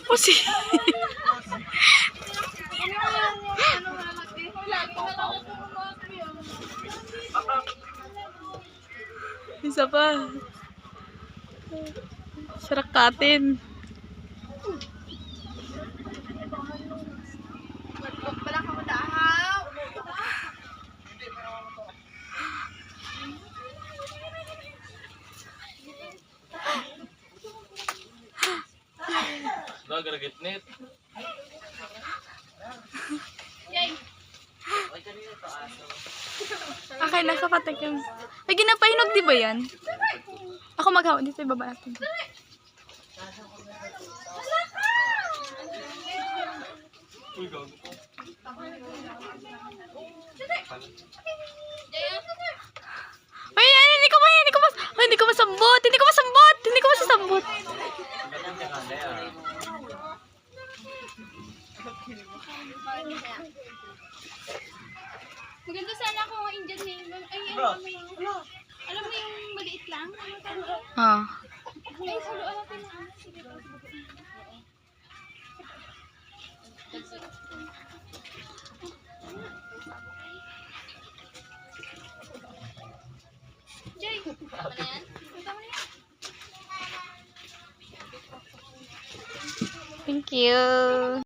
Pusi. Isa pa. Sarakatin. Nagaragitnit. Okay, nakapatikim. Ay, ginapahinog, di ba yan? Ako maghawa. Dito ibaba natin. Uy, gago ko. Ay, hindi ko masambot. Hindi ko masasambot. Maganda sana kung Indian name. Ay, alam mo yung maliit lang? Ah. Ay, saluan natin na. Sige, Jay, ano yan? Punta mo na yan. Thank you.